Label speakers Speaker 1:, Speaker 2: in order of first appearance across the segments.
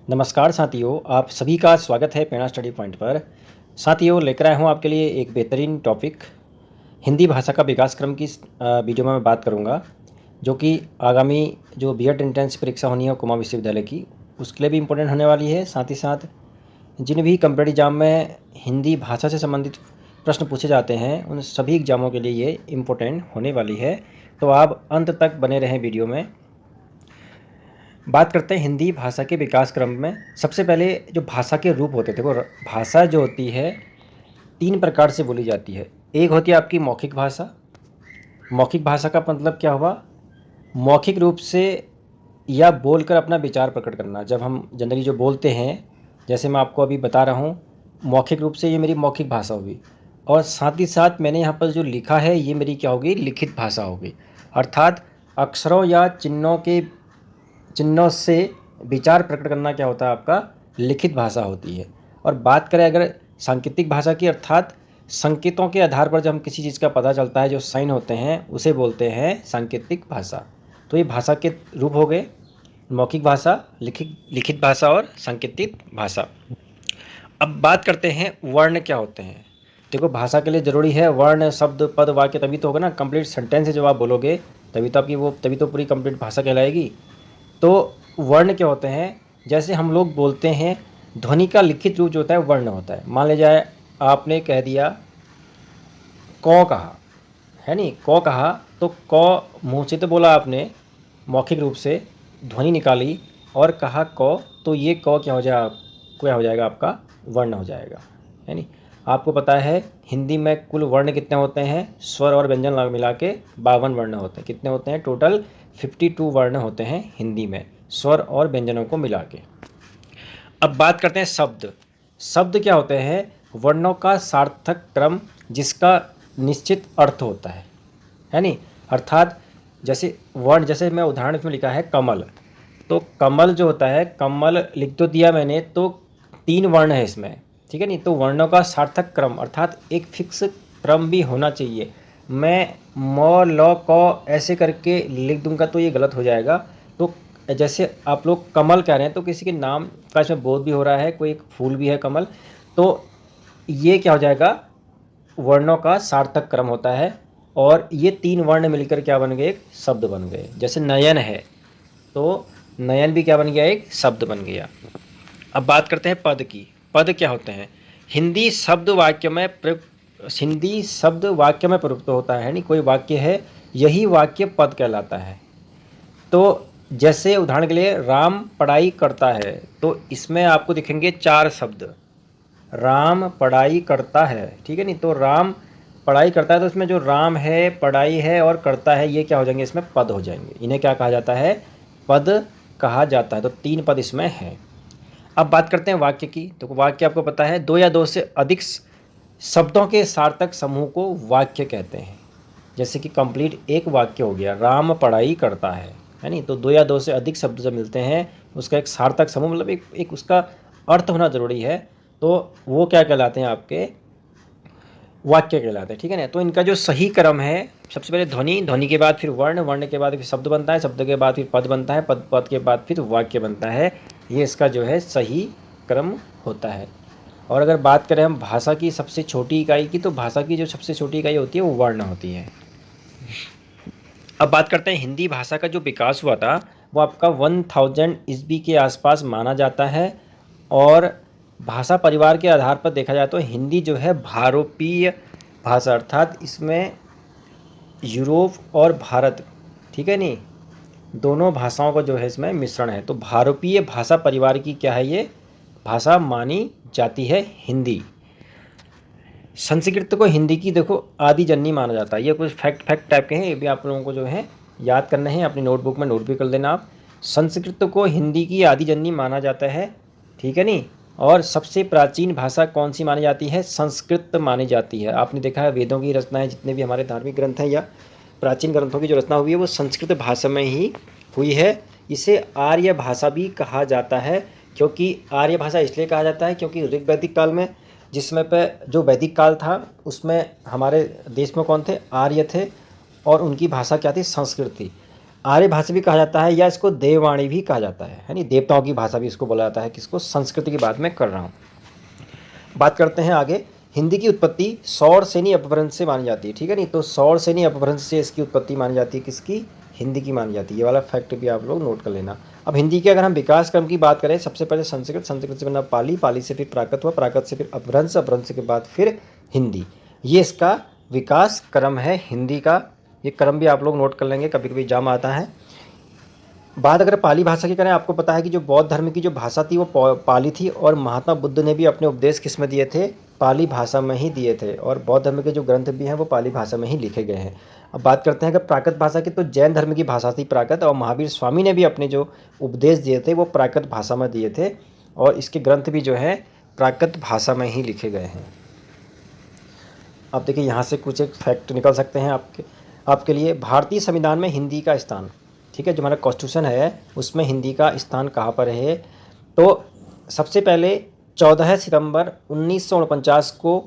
Speaker 1: नमस्कार साथियों, आप सभी का स्वागत है प्रेरणा स्टडी पॉइंट पर। साथियों, लेकर आया हूँ आपके लिए एक बेहतरीन टॉपिक हिंदी भाषा का विकास क्रम की वीडियो में मैं बात करूँगा, जो कि आगामी जो बीएड एंट्रेंस परीक्षा होनी है कुमाऊं विश्वविद्यालय की, उसके लिए भी इम्पोर्टेंट होने वाली है। साथ ही साथ जिन भी कॉम्पिटिटिव एग्जाम में हिंदी भाषा से संबंधित प्रश्न पूछे जाते हैं, उन सभी एग्जामों के लिए ये इम्पोर्टेंट होने वाली है। तो आप अंत तक बने रहें वीडियो में। बात करते हैं हिंदी भाषा के विकास क्रम में। सबसे पहले जो भाषा के रूप होते थे, वो भाषा जो होती है 3 प्रकार से बोली जाती है। एक होती है आपकी मौखिक भाषा। मौखिक भाषा का मतलब क्या हुआ? मौखिक रूप से या बोलकर अपना विचार प्रकट करना। जब हम जनरली जो बोलते हैं, जैसे मैं आपको अभी बता रहा हूँ, मौखिक रूप से ये मेरी मौखिक भाषा होगी, और साथ ही साथ मैंने यहाँ पर जो लिखा है ये मेरी क्या होगी? लिखित भाषा होगी। अर्थात अक्षरों या चिन्हों से विचार प्रकट करना क्या होता है? आपका लिखित भाषा होती है। और बात करें अगर सांकेतिक भाषा की, अर्थात संकेतों के आधार पर जब हम किसी चीज़ का पता चलता है, जो साइन होते हैं, उसे बोलते हैं सांकेतिक भाषा। तो ये भाषा के रूप हो गए: मौखिक भाषा, लिखित भाषा और सांकेतिक भाषा। अब बात करते हैं वर्ण क्या होते हैं। देखो, भाषा के लिए ज़रूरी है वर्ण, शब्द, पद, वाक्य, तभी तो होगा ना। कंप्लीट सेंटेंस है जब आप बोलोगे, तभी तो पूरी कंप्लीट भाषा कहलाएगी। तो वर्ण क्या होते हैं? जैसे हम लोग बोलते हैं, ध्वनि का लिखित रूप जो होता है वर्ण होता है। मान लीजिए आपने कह दिया क कहा, है नहीं, क कहा, तो क मुँह से तो बोला आपने, मौखिक रूप से ध्वनि निकाली और कहा क, तो ये क क्या हो जाएगा? आपका वर्ण हो जाएगा, है नहीं। आपको पता है हिंदी में कुल वर्ण कितने होते हैं? स्वर और व्यंजन मिला के 52 वर्ण होते हैं। कितने होते हैं? टोटल 52 वर्ण होते हैं हिंदी में, स्वर और व्यंजनों को मिला के। अब बात करते हैं शब्द। शब्द क्या होते हैं? वर्णों का सार्थक क्रम जिसका निश्चित अर्थ होता है नहीं। अर्थात जैसे मैं उदाहरण में लिखा है कमल, तो कमल जो होता है, कमल लिख तो दिया मैंने, तो 3 वर्ण है इसमें, ठीक है नहीं। तो वर्णों का सार्थक क्रम अर्थात एक फिक्स क्रम भी होना चाहिए। मैं म ल क ऐसे करके लिख दूंगा तो ये गलत हो जाएगा। तो जैसे आप लोग कमल कह रहे हैं, तो किसी के नाम का इसमें बोध भी हो रहा है, कोई एक फूल भी है कमल, तो ये क्या हो जाएगा? वर्णों का सार्थक क्रम होता है। और ये 3 वर्ण मिलकर क्या बन गए? एक शब्द बन गए। जैसे नयन है, तो नयन भी क्या बन गया? एक शब्द बन गया। अब बात करते हैं पद की। पद क्या होते हैं? हिंदी शब्द वाक्य में प्रयुक्त होता है नहीं। कोई वाक्य है, यही वाक्य पद कहलाता है। तो जैसे उदाहरण के लिए राम पढ़ाई करता है, तो इसमें आपको दिखेंगे 4 शब्द। राम पढ़ाई करता है, ठीक है नहीं। तो राम पढ़ाई करता है, तो इसमें जो राम है, पढ़ाई है और करता है, ये क्या हो जाएंगे? इसमें पद हो जाएंगे। इन्हें क्या कहा जाता है? पद कहा जाता है। तो 3 पद इसमें हैं। अब बात करते हैं वाक्य की। तो वाक्य आपको पता है 2 या 2 से अधिक शब्दों के सार्थक समूह को वाक्य कहते हैं। जैसे कि कंप्लीट एक वाक्य हो गया, राम पढ़ाई करता है नहीं। तो 2 या 2 से अधिक शब्द जब मिलते हैं, उसका एक सार्थक समूह, मतलब एक उसका अर्थ होना जरूरी है, तो वो क्या कहलाते हैं? आपके वाक्य कहलाते हैं, ठीक है ना। तो इनका जो सही क्रम है, सबसे पहले ध्वनि, ध्वनि के बाद फिर वर्ण, वर्ण के बाद फिर शब्द बनता है, शब्द के बाद फिर पद बनता है, पद के बाद फिर वाक्य बनता है। ये इसका जो है सही क्रम होता है। और अगर बात करें हम भाषा की सबसे छोटी इकाई की, तो भाषा की जो सबसे छोटी इकाई होती है वो वर्ण होती है। अब बात करते हैं हिंदी भाषा का जो विकास हुआ था, वो आपका 1000 ईस्वी के आसपास माना जाता है। और भाषा परिवार के आधार पर देखा जाए तो हिंदी जो है भारोपीय भाषा, अर्थात इसमें यूरोप और भारत, ठीक है नहीं, दोनों भाषाओं का जो है इसमें मिश्रण है। तो भारोपीय भाषा परिवार की क्या है? ये भाषा मानी जाती है हिंदी। संस्कृत को हिंदी की देखो आदि जननी माना जाता है। ये कुछ फैक्ट टाइप के हैं, ये भी आप लोगों को जो है याद करने हैं, अपनी नोटबुक में नोट भी कर लेना आप। संस्कृत को हिंदी की आदि जननी माना जाता है, ठीक है नहीं। और सबसे प्राचीन भाषा कौन सी मानी जाती है? संस्कृत मानी जाती है। आपने देखा है वेदों की रचनाएं, जितने भी हमारे धार्मिक ग्रंथ हैं या प्राचीन ग्रंथों की जो रचना हुई है, वो संस्कृत भाषा में ही हुई है। इसे आर्य भाषा भी कहा जाता है। क्योंकि आर्य भाषा इसलिए कहा जाता है क्योंकि ऋग्वैदिक काल में, जिसमें पे जो वैदिक काल था, उसमें हमारे देश में कौन थे? आर्य थे, और उनकी भाषा क्या थी? संस्कृत थी। आर्य भाषा भी कहा जाता है, या इसको देववाणी भी कहा जाता है नहीं, देवताओं की भाषा भी इसको बोला जाता है। किसको? संस्कृत की बात मैं कर रहा हूँ। बात करते हैं आगे। हिंदी की उत्पत्ति सौरसेनी अपभ्रंश से मानी जाती है, ठीक है नहीं। तो सौरसेनी अपभ्रंश से इसकी उत्पत्ति मानी जाती है, किसकी? हिंदी की मानी जाती है। ये वाला फैक्ट भी आप लोग नोट कर लेना। अब हिंदी के अगर हम विकास क्रम की बात करें, सबसे पहले संस्कृत, संस्कृत से बना पाली, पाली से फिर प्राकृत हुआ, प्राकृत से फिर अपभ्रंश, अपभ्रंश के बाद फिर हिंदी। ये इसका विकास क्रम है हिंदी का। ये क्रम भी आप लोग नोट कर लेंगे, कभी कभी एग्जाम आता है। बात अगर पाली भाषा की करें, आपको पता है कि जो बौद्ध धर्म की जो भाषा थी वो पाली थी, और महात्मा बुद्ध ने भी अपने उपदेश किस में दिए थे? पाली भाषा में ही दिए थे। और बौद्ध धर्म के जो ग्रंथ भी हैं वो पाली भाषा में ही लिखे गए हैं। अब बात करते हैं अगर प्राकृत भाषा की, तो जैन धर्म की भाषा थी प्राकृत, और महावीर स्वामी ने भी अपने जो उपदेश दिए थे वो प्राकृत भाषा में दिए थे, और इसके ग्रंथ भी जो है प्राकृत भाषा में ही लिखे गए हैं। अब देखिए यहाँ से कुछ एक फैक्ट निकल सकते हैं आपके लिए। भारतीय संविधान में हिंदी का स्थान, ठीक है, जो हमारा कॉन्स्टिट्यूशन है उसमें हिंदी का स्थान कहाँ पर है? तो सबसे पहले 14 सितंबर 1949 को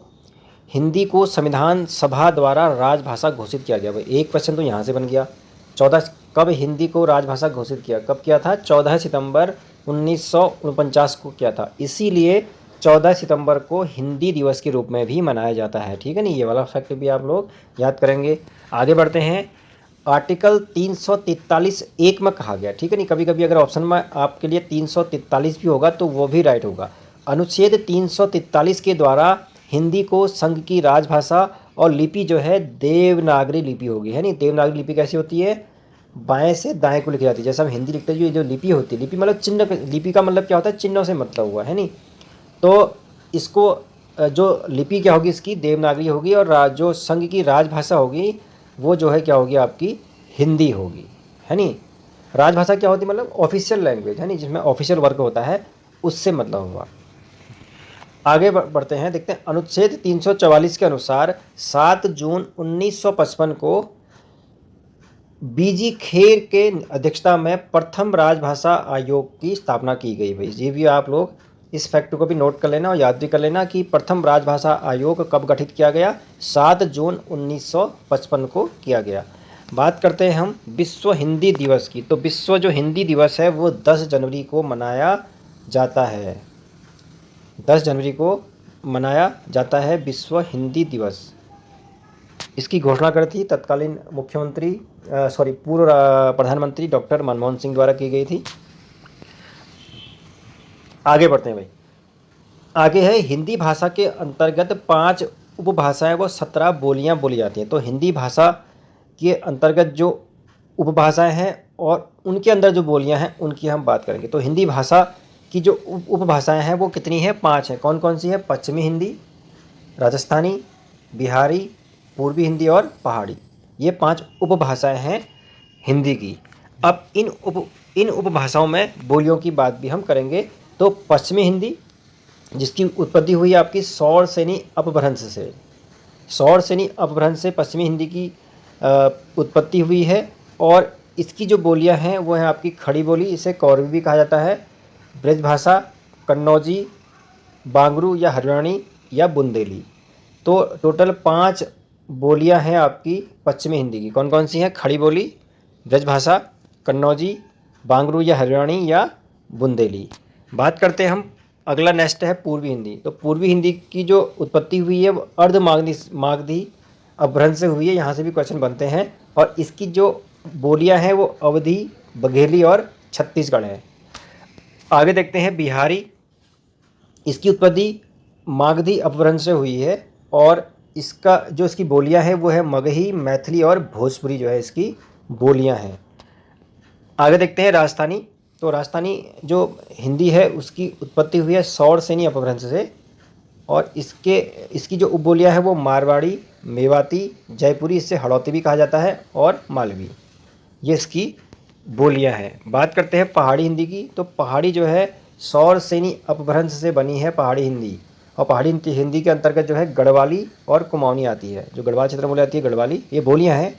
Speaker 1: हिंदी को संविधान सभा द्वारा राजभाषा घोषित किया गया। भाई एक क्वेश्चन तो यहाँ से बन गया। 14 कब हिंदी को राजभाषा घोषित किया? कब किया था? 14 सितंबर 1949 को किया था। इसीलिए 14 सितंबर को हिंदी दिवस के रूप में भी मनाया जाता है, ठीक है नहीं। ये वाला फैक्ट भी आप लोग याद करेंगे। आगे बढ़ते हैं। आर्टिकल 343(1) में कहा गया, ठीक है नहीं। कभी कभी अगर ऑप्शन में आपके लिए 343 भी होगा तो वो भी राइट होगा। अनुच्छेद 343 के द्वारा हिंदी को संघ की राजभाषा और लिपि जो है देवनागरी लिपि होगी, है नहीं। देवनागरी लिपि कैसी होती है? बाएं से दाएं को लिखी जाती है। जैसे हम हिंदी लिखते हैं, जो लिपि होती है, लिपि मतलब चिन्ह, लिपि का मतलब क्या होता है? चिन्हों से मतलब हुआ, है नहीं। तो इसको जो लिपि क्या होगी इसकी? देवनागरी होगी। और जो संघ की राजभाषा होगी वो जो है क्या होगी आपकी? हिंदी होगी, है नहीं। राजभाषा क्या होती है? मतलब ऑफिशियल लैंग्वेज, है नहीं, जिसमें ऑफिशियल वर्क होता है, उससे मतलब हुआ। आगे बढ़ते हैं, देखते हैं। अनुच्छेद 344 के अनुसार 7 जून 1955 को बीजी खेर के अध्यक्षता में प्रथम राजभाषा आयोग की स्थापना की गई। भाई ये भी आप लोग इस फैक्ट को भी नोट कर लेना और याद भी कर लेना कि प्रथम राजभाषा आयोग कब गठित किया गया? 7 जून 1955 को किया गया। बात करते हैं हम विश्व हिंदी दिवस की। तो विश्व जो हिंदी दिवस है वो 10 जनवरी को मनाया जाता है। 10 जनवरी को मनाया जाता है विश्व हिंदी दिवस। इसकी घोषणा करी थी तत्कालीन मुख्यमंत्री पूर्व प्रधानमंत्री डॉक्टर मनमोहन सिंह द्वारा की गई थी। आगे बढ़ते हैं भाई। आगे है हिंदी भाषा के अंतर्गत 5 उपभाषाएं व 17 बोलियां बोली जाती हैं। तो हिंदी भाषा के अंतर्गत जो उपभाषाएं हैं और उनके अंदर जो बोलियां हैं उनकी हम बात करेंगे। तो हिंदी भाषा की जो उपभाषाएं हैं वो कितनी हैं? 5 हैं। कौन कौन सी है? पश्चिमी हिंदी, राजस्थानी, बिहारी, पूर्वी हिंदी और पहाड़ी। ये 5 उपभाषाएं हैं हिंदी की। अब इन उपभाषाओं में बोलियों की बात भी हम करेंगे। तो पश्चिमी हिंदी, जिसकी उत्पत्ति हुई आपकी सौरसेनी अपभ्रंश से। सौरसेनी अपभ्रंश से पश्चिमी हिंदी की उत्पत्ति हुई है। और इसकी जो बोलियां हैं वो है आपकी खड़ी बोली, इसे कौरवी भी कहा जाता है, ब्रजभाषा, कन्नौजी, बांगरू या हरियाणी या बुंदेली। तो टोटल 5 बोलियां हैं आपकी पश्चिमी हिंदी की। कौन कौन सी हैं? खड़ी बोली, ब्रजभाषा, कन्नौजी, बांगरू या हरियाणी या बुंदेली। बात करते हैं हम, अगला नेक्स्ट है पूर्वी हिंदी। तो पूर्वी हिंदी की जो उत्पत्ति हुई है वो अर्ध मागधी अपभ्रंश से हुई है। यहाँ से भी क्वेश्चन बनते हैं। और इसकी जो बोलियां हैं वो अवधी, बघेली और छत्तीसगढ़ है। आगे देखते हैं बिहारी। इसकी उत्पत्ति मागधी अपभ्रंश से हुई है और इसकी बोलियां हैं वो है मगही, मैथिली और भोजपुरी जो है इसकी बोलियां हैं। आगे देखते हैं राजस्थानी। तो राजस्थानी जो हिंदी है उसकी उत्पत्ति हुई है सौरसेनी अपभ्रंश से। और इसकी जो उपबोलियां हैं वो मारवाड़ी, मेवाती, जयपुरी, इससे हड़ौती भी कहा जाता है, और मालवी। ये इसकी बोलियां हैं। बात करते हैं पहाड़ी हिंदी की। तो पहाड़ी जो है सौरसेनी अपभ्रंश से बनी है पहाड़ी हिंदी। और पहाड़ी हिंदी के अंतर्गत जो है गढ़वाली और कुमाऊनी आती है। जो गढ़वाल क्षेत्र में बोली जाती है गढ़वाली, ये बोलियां हैं।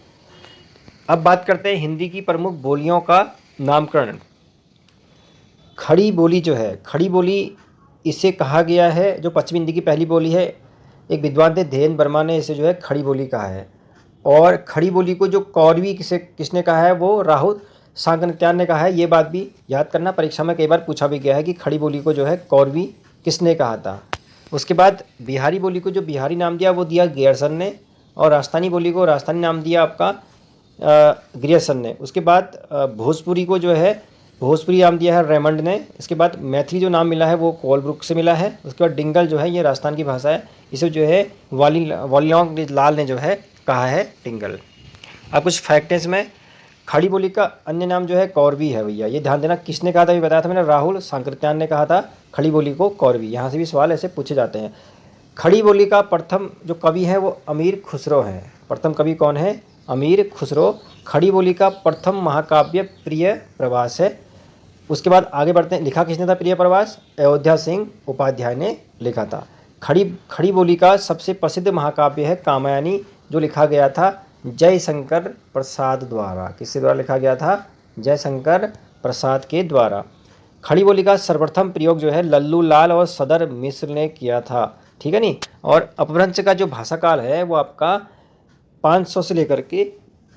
Speaker 1: अब बात करते हैं हिंदी की प्रमुख बोलियों का नामकरण। खड़ी बोली जो है, खड़ी बोली इसे कहा गया है, जो पश्चिमी हिंदी की पहली बोली है। एक विद्वान थे धीरेन्द्र वर्मा ने इसे जो है खड़ी बोली कहा है। और खड़ी बोली को जो कौरवी किसने कहा है? वो सांकृत्यायन ने कहा है, ये बात भी याद करना, परीक्षा में कई बार पूछा भी गया है कि खड़ी बोली को जो है कौरवी किसने कहा था। उसके बाद बिहारी बोली को जो बिहारी नाम दिया वो दिया ग्रियर्सन ने, और राजस्थानी बोली को राजस्थानी नाम दिया आपका ग्रियर्सन ने। उसके बाद भोजपुरी को जो है भोजपुरी नाम दिया है रेमंड ने। इसके बाद मैथिली जो नाम मिला है वो कोलब्रुक से मिला है। उसके बाद डिंगल जो है ये राजस्थान की भाषा है, इसे जो है वालीलॉन्ग लाल ने जो है कहा है डिंगल। अब कुछ फैक्ट है इसमें। खड़ी बोली का अन्य नाम जो है कौरवी है भैया, ये ध्यान देना। किसने कहा था, ये बताया था मैंने, राहुल सांकृत्यायन ने कहा था खड़ी बोली को कौरवी। यहाँ से भी सवाल ऐसे पूछे जाते हैं। खड़ी बोली का प्रथम जो कवि है वो अमीर खुसरो है। प्रथम कवि कौन है, अमीर खुसरो। खड़ी बोली का प्रथम महाकाव्य प्रिय प्रवास है। उसके बाद आगे बढ़ते हैं, लिखा किसने था प्रिय प्रवास, अयोध्या सिंह उपाध्याय ने लिखा था। खड़ी बोली का सबसे प्रसिद्ध महाकाव्य है कामयानी, जो लिखा गया था जयशंकर प्रसाद द्वारा। किसके द्वारा लिखा गया था, जयशंकर प्रसाद के द्वारा। खड़ी बोली का सर्वप्रथम प्रयोग जो है लल्लू लाल और सदर मिश्र ने किया था, ठीक है नी। और अपभ्रंश का जो भाषा काल है वो आपका 500 से लेकर के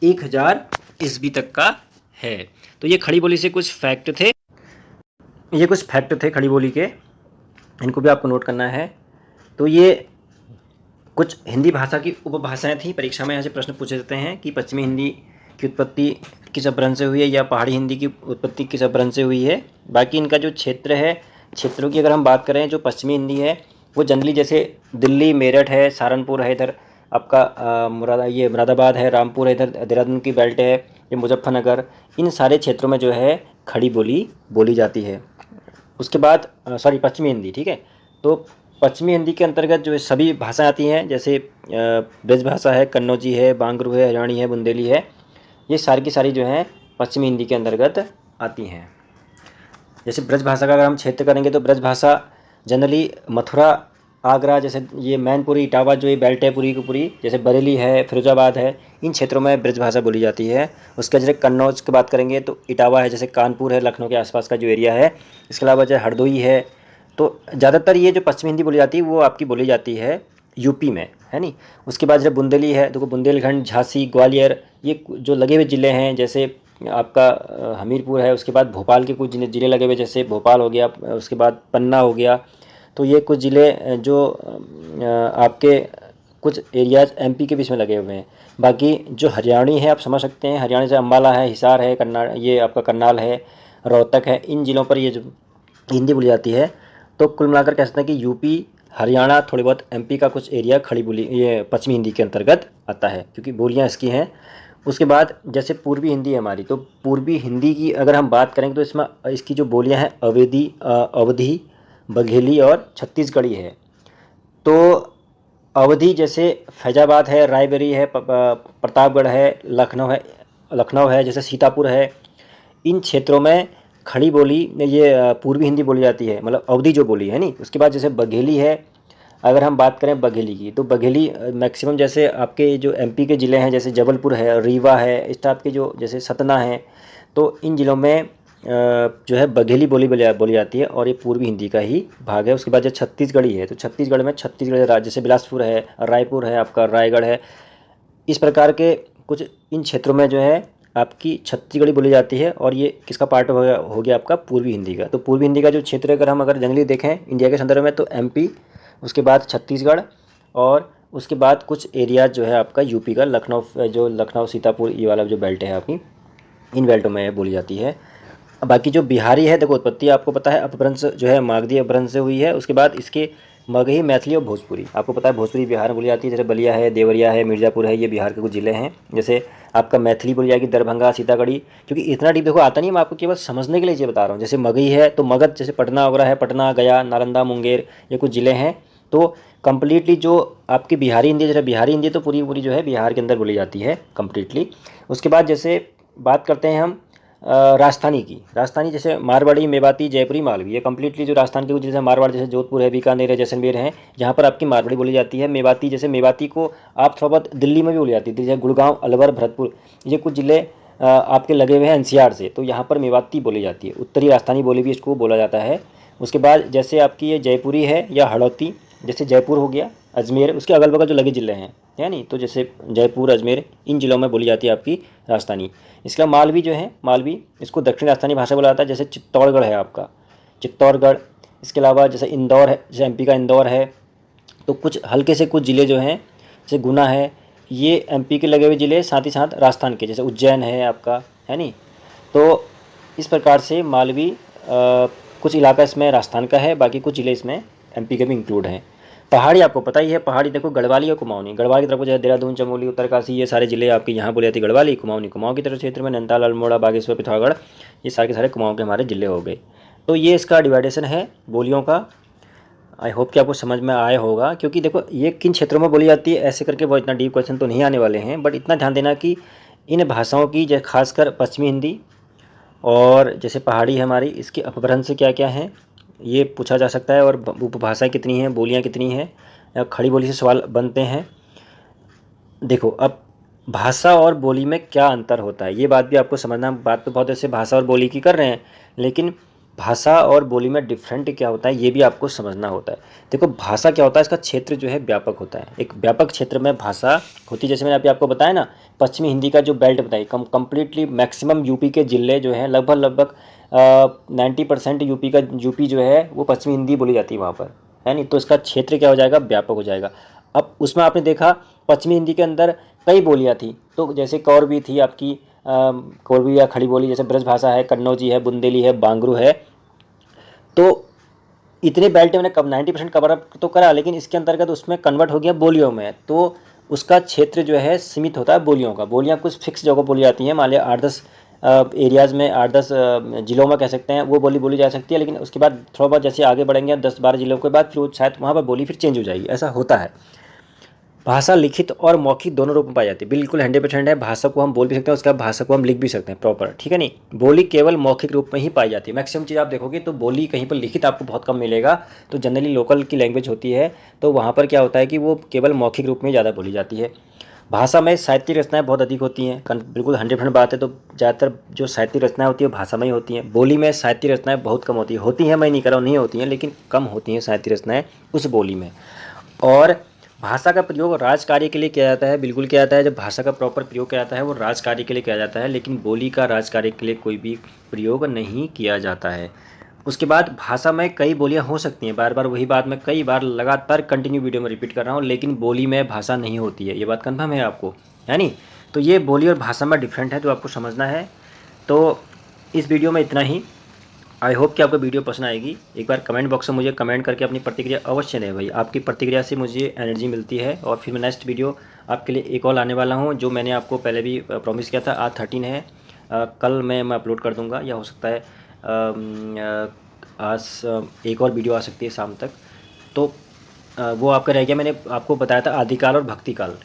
Speaker 1: 1000 ईस्वी तक का है। तो ये खड़ी बोली से कुछ फैक्ट थे, ये कुछ फैक्ट थे खड़ी बोली के, इनको भी आपको नोट करना है। तो ये कुछ हिंदी भाषा की उपभाषाएं थी। परीक्षा में यहाँ से प्रश्न पूछे जाते हैं कि पश्चिमी हिंदी की उत्पत्ति किस अपभ्रंश से हुई है या पहाड़ी हिंदी की उत्पत्ति किस अपभ्रंश से हुई है। बाकी इनका जो क्षेत्र है, क्षेत्रों की अगर हम बात करें, जो पश्चिमी हिंदी है वो जनरली जैसे दिल्ली मेरठ है, सहारनपुर है, इधर आपका मुरादाबाद है, रामपुर है, इधर देहरादून की बेल्ट है, ये मुजफ्फरनगर, इन सारे क्षेत्रों में जो है खड़ी बोली बोली जाती है। उसके बाद पश्चिमी हिंदी, ठीक है। तो पश्चिमी हिंदी के अंतर्गत जो सभी भाषाएं आती हैं, जैसे ब्रज भाषा है, कन्नौजी है, बांगरू है, हरियाणी है, बुंदेली है, ये सारी की सारी जो हैं पश्चिमी हिंदी के अंतर्गत आती हैं। जैसे ब्रज भाषा का अगर हम क्षेत्र करेंगे तो ब्रज भाषा जनरली मथुरा, आगरा, जैसे ये मैनपुरी, इटावा जो ये बेल्ट है पूरी की पूरी, जैसे बरेली है, फिरोजाबाद है, इन क्षेत्रों में ब्रज भाषा बोली जाती है। उसके जैसे कन्नौज की बात करेंगे तो इटावा है, जैसे कानपुर है, लखनऊ के आसपास का जो एरिया है। इसके अलावा जैसे हरदोई है। तो ज़्यादातर ये जो पश्चिमी हिंदी बोली जाती है वो आपकी बोली जाती है यूपी में, है नी। उसके बाद जब बुंदेली है, देखो बुंदेलखंड, झांसी, ग्वालियर, ये जो लगे हुए ज़िले हैं, जैसे आपका हमीरपुर है। उसके बाद भोपाल के कुछ ज़िले लगे हुए, जैसे भोपाल हो गया, उसके बाद पन्ना हो गया। तो ये कुछ ज़िले जो आपके कुछ एरियाज एमपी के बीच में लगे हुए हैं। बाकी जो हरियाणी है आप समझ सकते हैं, हरियाणा से अम्बाला है, हिसार है, ये आपका करनाल है, रोहतक है, इन ज़िलों पर ये जो हिंदी बोली जाती है। तो कुल मिलाकर कह सकते हैं कि यूपी, हरियाणा, थोड़ी बहुत एमपी का कुछ एरिया खड़ी बोली ये पश्चिमी हिंदी के अंतर्गत आता है, क्योंकि बोलियाँ इसकी हैं। उसके बाद जैसे पूर्वी हिंदी है हमारी, तो पूर्वी हिंदी की अगर हम बात करेंगे तो इसमें इसकी जो बोलियाँ हैं अवधी, बघेली और छत्तीसगढ़ी है। तो अवधी जैसे फैजाबाद है, रायबरेली है, प्रतापगढ़ है, लखनऊ है, जैसे सीतापुर है, इन क्षेत्रों में खड़ी बोली ये पूर्वी हिंदी बोली जाती है, मतलब अवधी जो बोली है नी। उसके बाद जैसे बघेली है, अगर हम बात करें बघेली की, तो बघेली मैक्सिमम जैसे आपके जो एमपी के ज़िले हैं, जैसे जबलपुर है, रीवा है, इस टाइप के जो जैसे सतना है, तो इन ज़िलों में जो है बघेली बोली जाती है, और ये पूर्वी हिंदी का ही भाग है। उसके बाद जो छत्तीसगढ़ी है, तो छत्तीसगढ़ में छत्तीसगढ़ राज्य, जैसे बिलासपुर है, रायपुर है, आपका रायगढ़ है, इस प्रकार के कुछ इन क्षेत्रों में जो है आपकी छत्तीसगढ़ी बोली जाती है, और ये किसका पार्ट हो गया आपका पूर्वी हिंदी का। तो पूर्वी हिंदी का जो क्षेत्र अगर जनरली देखें इंडिया के संदर्भ में, तो एमपी, उसके बाद छत्तीसगढ़, और उसके बाद कुछ एरिया जो है आपका यूपी का, लखनऊ सीतापुर, ये वाला जो बेल्ट है आपकी, इन बेल्टों में बोली जाती है। बाकी जो बिहारी है, देखो उत्पत्ति आपको पता है अपभ्रंश जो है मागधी अपभ्रंश से हुई है। उसके बाद इसके मगही, मैथिली और भोजपुरी, आपको पता है भोजपुरी बिहार में बोली जाती है। जैसे बलिया है, देवरिया है, मिर्ज़ापुर है, ये बिहार के कुछ ज़िले हैं। जैसे आपका मैथिली बोली जाएगी दरभंगा, सीतागढ़ी, क्योंकि इतना डीप देखो आता नहीं, मैं आपको केवल समझने के लिए ये बता रहा हूँ। जैसे मगही है तो मगध, जैसे पटना वगैरह है, पटना, गया, नालंदा, मुंगेर, ये कुछ ज़िले हैं। तो कम्प्लीटली जो आपकी बिहारी हिंदी, जैसे बिहारी हिंदी तो पूरी जो है बिहार के अंदर बोली जाती है कम्प्लीटली। उसके बाद जैसे बात करते हैं हम राजस्थानी की, राजस्थानी जैसे मारवाड़ी, मेवाती, जयपुरी, मालवी, ये कम्प्लीटली जो राजस्थान के कुछ जैसे मारवाड़, जैसे जोधपुर है, बीकानेर है, जैसलमेर है, जहाँ पर आपकी मारवाड़ी बोली जाती है। मेवाती, जैसे मेवाती को आप थोड़ा बहुत दिल्ली में भी बोली जाती है, जैसे गुड़गांव, अलवर, भरतपुर, ये कुछ ज़िले आपके लगे हुए हैं एनसीआर से, तो यहाँ पर मेवाती बोली जाती है। उत्तरी राजस्थानी बोली भी इसको बोला जाता है। उसके बाद जैसे आपकी ये जयपुरी है या हड़ौती, जैसे जयपुर हो गया, अजमेर, उसके अगल बगल जो लगे ज़िले हैं, है नहीं, तो जैसे जयपुर, अजमेर, इन ज़िलों में बोली जाती है आपकी राजस्थानी। इसके अलावा मालवी जो है, मालवी, इसको दक्षिणी राजस्थानी भाषा बोला जाता है। जैसे चित्तौड़गढ़ है आपका, चित्तौड़गढ़। इसके अलावा जैसे इंदौर है, जैसे एमपी का इंदौर है। तो कुछ हल्के से कुछ ज़िले जो हैं, जैसे गुना है, ये एमपी के लगे हुए ज़िले, साथ ही साथ राजस्थान के, जैसे उज्जैन है आपका, है नहीं। तो इस प्रकार से मालवी कुछ इलाका इसमें राजस्थान का है, बाकी कुछ ज़िले इसमें एमपी के भी इंक्लूड हैं। पहाड़ी आपको पता ही है, पहाड़ी देखो गढ़वाली और कुमाऊनी, गढ़वाली की तरफ जो है देहरादून, चमोली, उत्तरकाशी, ये सारे ज़िले आपके यहाँ बोली जाती है गढ़वाली। कुमाऊनी, कुमाऊँ की तरफ क्षेत्र में नैनीताल, अल्मोड़ा, बागेश्वर, पिथौरागढ़, ये सारे के सारे कुमाऊँ के हमारे ज़िले हो गए। तो ये इसका डिवाइडेशन है बोलियों का। आई होप कि आपको समझ में आया होगा, क्योंकि देखो ये किन क्षेत्रों में बोली जाती है ऐसे करके बहुत इतना डीप क्वेश्चन तो नहीं आने वाले हैं, बट इतना ध्यान देना कि इन भाषाओं की, जैसे खासकर पश्चिमी हिंदी और जैसे पहाड़ी है हमारी, इसके अपभ्रंश क्या क्या हैं ये पूछा जा सकता है, और उपभाषाएँ कितनी हैं, बोलियाँ कितनी हैं, या खड़ी बोली से सवाल बनते हैं। देखो अब भाषा और बोली में क्या अंतर होता है, ये बात भी आपको समझना। बात तो बहुत ऐसे भाषा और बोली की कर रहे हैं, लेकिन भाषा और बोली में डिफरेंट क्या होता है ये भी आपको समझना होता है। देखो भाषा क्या होता है, इसका क्षेत्र जो है व्यापक होता है। एक व्यापक क्षेत्र में भाषा होती है, जैसे मैंने अभी आपको बताया ना, पश्चिमी हिंदी का जो बेल्ट बताई, कम्प्लीटली मैक्सिमम यूपी के ज़िले जो हैं, लगभग 90% यूपी जो है वो पश्चिमी हिंदी बोली जाती है वहाँ पर, है नहीं। तो इसका क्षेत्र क्या हो जाएगा, व्यापक हो जाएगा। अब उसमें आपने देखा पश्चिमी हिंदी के अंदर कई बोलियाँ थी, तो जैसे कौरवी थी आपकी, कौरवी या खड़ी बोली, जैसे ब्रज भाषा है, कन्नौजी है, बुंदेली है, बांगरू है। तो इतने बेल्ट मैंने कब 90% कवर अप तो करा, लेकिन इसके अंतर्गत उसमें कन्वर्ट हो गया बोलियों में, तो उसका क्षेत्र जो है सीमित होता है बोलियों का। बोलियाँ कुछ फिक्स जगह बोली जाती हैं, मान लिया 8-10 एरियाज़ में, 8-10 ज़िलों में कह सकते हैं वो बोली बोली जा सकती है, लेकिन उसके बाद थोड़ा बहुत जैसे आगे बढ़ेंगे 10-12 ज़िलों के बाद, फिर वो शायद वहाँ पर बोली फिर चेंज हो जाएगी, ऐसा होता है। भाषा लिखित और मौखिक दोनों रूप में पाई जाती है, बिल्कुल 100% है। भाषा को हम बोल भी सकते हैं, उसके बाद भाषा को हम लिख भी सकते हैं प्रॉपर, ठीक है नहीं। बोली केवल मौखिक रूप में ही पाई जाती है। मैक्सिमम चीज़ आप देखोगे तो बोली कहीं पर लिखित आपको बहुत कम मिलेगा, तो जनरली लोकल की लैंग्वेज होती है, तो वहाँ पर क्या होता है कि वो केवल मौखिक रूप में ज़्यादा बोली जाती है। भाषा में साहित्यिक रचनाएं बहुत अधिक होती हैं, बिल्कुल 100% बात है। तो ज़्यादातर जो साहित्यिक रचनाएं होती है वो भाषा में ही होती हैं। बोली में साहित्यिक रचनाएं बहुत कम होती हैं, मैं नहीं कह रहा हूँ नहीं होती हैं, लेकिन कम होती हैं साहित्यिक रचनाएं उस बोली में। और भाषा का प्रयोग राजकार्य के लिए किया जाता है, बिल्कुल किया जाता है। जब भाषा का प्रॉपर प्रयोग किया जाता है वो राजकार्य के लिए किया जाता है, लेकिन बोली का राजकार्य के लिए कोई भी प्रयोग नहीं किया जाता है। उसके बाद भाषा में कई बोलियां हो सकती हैं, बार बार वही बात मैं कई बार लगातार कंटिन्यू वीडियो में रिपीट कर रहा हूँ, लेकिन बोली में भाषा नहीं होती है, ये बात कन्फर्म है आपको, है नहीं। तो ये बोली और भाषा में डिफरेंट है, तो आपको समझना है। तो इस वीडियो में इतना ही। आई होप कि आपको वीडियो पसंद आएगी। एक बार कमेंट बॉक्स में मुझे कमेंट करके अपनी प्रतिक्रिया अवश्य दें भाई, आपकी प्रतिक्रिया से मुझे एनर्जी मिलती है। और फिर मैं नेक्स्ट वीडियो आपके लिए एक और लाने वाला हूं, जो मैंने आपको पहले भी प्रॉमिस किया था। आज 13 है, कल मैं अपलोड कर दूंगा, या हो सकता है आज एक और वीडियो आ सकती है शाम तक। तो वो आपका रह गया, मैंने आपको बताया था आदिकाल और भक्तिकाल,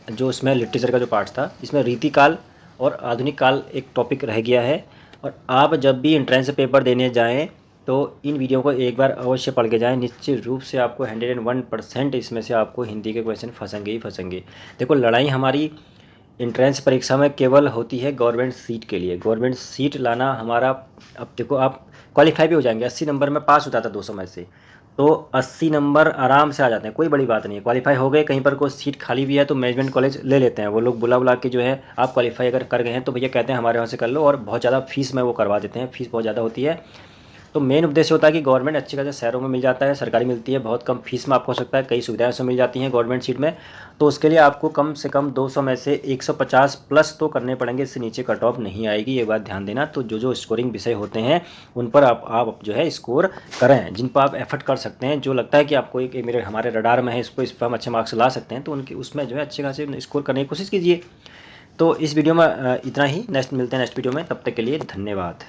Speaker 1: जो इसमें लिटरेचर का जो पार्ट था, इसमें रीतिकाल और आधुनिक काल एक टॉपिक रह गया है। और आप जब भी एंट्रेंस पेपर देने जाएं तो इन वीडियो को एक बार अवश्य पढ़ के जाएं, निश्चित रूप से आपको 101% इसमें से आपको हिंदी के क्वेश्चन फंसेंगे ही फंसेंगे। देखो लड़ाई हमारी एंट्रेंस परीक्षा में केवल होती है गवर्नमेंट सीट के लिए। गवर्नमेंट सीट लाना हमारा, अब देखो आप क्वालिफाई भी हो जाएंगे, 80 नंबर में पास होता था 200 में से, तो 80 नंबर आराम से आ जाते हैं, कोई बड़ी बात नहीं है। क्वालिफाई हो गए, कहीं पर कोई सीट खाली भी है तो मैनेजमेंट कॉलेज ले लेते हैं वो लोग, बुला बुला के जो है, आप क्वालिफाई अगर कर गए हैं तो भैया कहते हैं हमारे यहाँ से कर लो, और बहुत ज़्यादा फीस में वो करवा देते हैं, फीस बहुत ज़्यादा होती है। तो मेन उद्देश्य होता है कि गवर्नमेंट अच्छे खासे शहरों में मिल जाता है, सरकारी मिलती है, बहुत कम फीस में आपको हो सकता है, कई सुविधाएं उसमें मिल जाती हैं गवर्नमेंट सीट में। तो उसके लिए आपको कम से कम 200 में से 150 प्लस तो करने पड़ेंगे, इससे नीचे कट ऑफ नहीं आएगी, ये बात ध्यान देना। तो जो जो स्कोरिंग विषय होते हैं उन पर आप जो है स्कोर करें, जिन पर आप एफर्ट कर सकते हैं, जो लगता है कि आपको एक मेरे हमारे रडार में है, इस पर हम अच्छे मार्क्स ला सकते हैं, तो उनकी उसमें जो है अच्छे खासे स्कोर करने की कोशिश कीजिए। तो इस वीडियो में इतना ही, नेक्स्ट मिलते हैं नेक्स्ट वीडियो में, तब तक के लिए धन्यवाद।